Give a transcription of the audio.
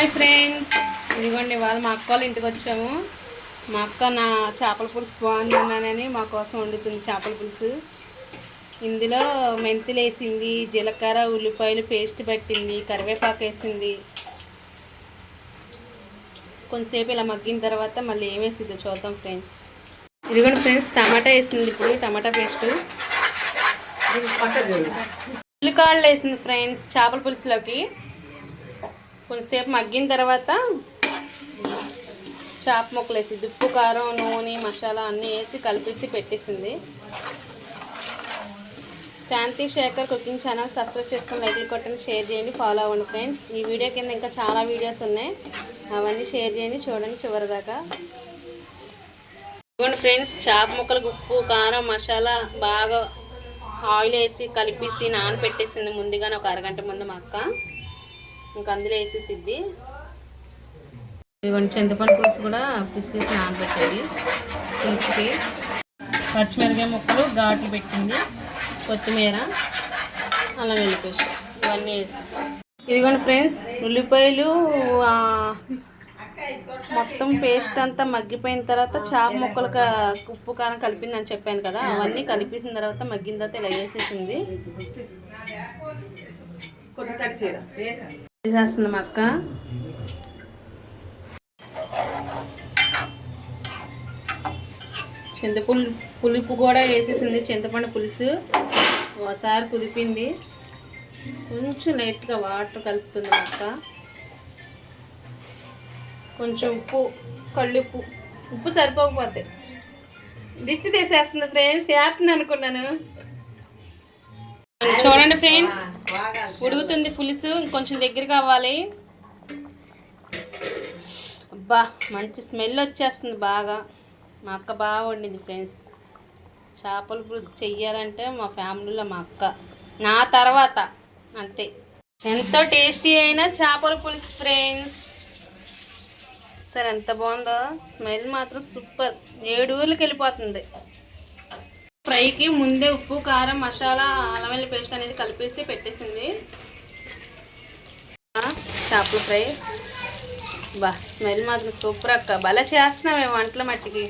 Hi friends, ఇదిగోండి ఇవాళ మా అక్క వాళ్ళ ఇంటికి వచ్చాము. మా అక్క నా చేపల పులుసు బాగుందన్నానని మా కోసం వండుతుంది చేపల పులుసు. ఇందులో మెంతులు వేసింది, జీలకర్ర ఉల్లిపాయలు పేస్ట్ పట్టింది, కరివేపాకు వేసింది. కొంతసేపు ఇలా మగ్గిన తర్వాత మళ్ళీ ఏం వేసిందో చూద్దాం ఫ్రెండ్స్. ఇదిగోండి ఫ్రెండ్స్, టమాటా వేసింది. ఇప్పుడు టమాటా పేస్ట్, ఉల్లికాయలు వేసింది ఫ్రెండ్స్ చేపల పులుసులోకి. కొంతసేపు మగ్గిన తర్వాత చేప ముక్కలు వేసి ఉప్పు కారం నూనె మసాలా అన్నీ వేసి కలిపేసి పెట్టేసింది. శాంతి శేఖర్ కుకింగ్ ఛానల్ సబ్స్క్రైబ్ చేసుకొని లైక్లు కొట్టండి, షేర్ చేయండి, ఫాలో అవ్వండి ఫ్రెండ్స్. ఈ వీడియో కింద ఇంకా చాలా వీడియోస్ ఉన్నాయి, అవన్నీ షేర్ చేయండి, చూడండి చివరిదాకా. ఇదిగోండి ఫ్రెండ్స్, చేప ముక్కలకు ఉప్పు కారం మసాలా బాగా ఆయిల్ వేసి కలిపేసి నానబెట్టేసింది ముందుగానే ఒక అరగంట ముందు మా అక్క. ఇంకా అందులో వేసేసిద్ది. ఇదిగోండి చింతపండు పులుసు కూడా పిసికేసి నానబెట్టేది. పులుసుకి పచ్చిమిరకాయ ముక్కలు ఘాట్లు పెట్టింది, కొత్తిమీర, అల్లం వెల్లుల్లి పేస్ట్ ఇవన్నీ వేసి. ఇదిగోండి ఫ్రెండ్స్, ఉల్లిపాయలు మొత్తం పేస్ట్ అంతా మగ్గిపోయిన తర్వాత చేప ముక్కలకు ఉప్పు కారం కలిపిందని చెప్పాను కదా, అవన్నీ కలిపేసిన తర్వాత మగ్గిన తర్వాత ఇలా వేసేసింది. వేసేస్తుంది మా అక్క. పులుపు కూడా వేసేసింది, చింతపండు పులుసు ఒకసారి కుదిపింది. కొంచెం లైట్గా వాటర్ కలుపుతుంది మా అక్క. కొంచెం ఉప్పు, కళ్ళుప్పు, ఉప్పు సరిపోకపోతే దిష్టి తీసేస్తుంది ఫ్రెండ్స్. వేస్తుంది అనుకున్నాను. చూడండి ఫ్రెండ్స్, ఉడుకుతుంది పులుసు, ఇంకొంచెం దగ్గరికి అవ్వాలి. అబ్బా మంచి స్మెల్ వచ్చేస్తుంది బాగా. మా అక్క బాగా వండింది ఫ్రెండ్స్. చేపల పులుసు చెయ్యాలంటే మా ఫ్యామిలీలో మా అక్క, నా తర్వాత అంతే. ఎంతో టేస్టీ అయిన చేపల పులుసు ఫ్రెండ్స్. సరే ఎంత బాగుందో, స్మెల్ మాత్రం సూపర్, 7 ఊర్లకి వెళ్ళిపోతుంది. ఫ్రైకి ముందే ఉప్పు కారం మసాలా అల్లం వెల్లుల్లి పేస్ట్ అనేది కలిపేసి పెట్టేసింది. చేపల ఫ్రై బా స్మెల్ మాత్రం సూపర్ అక్క. భలే చేస్తున్నామే వంటల మట్టికి.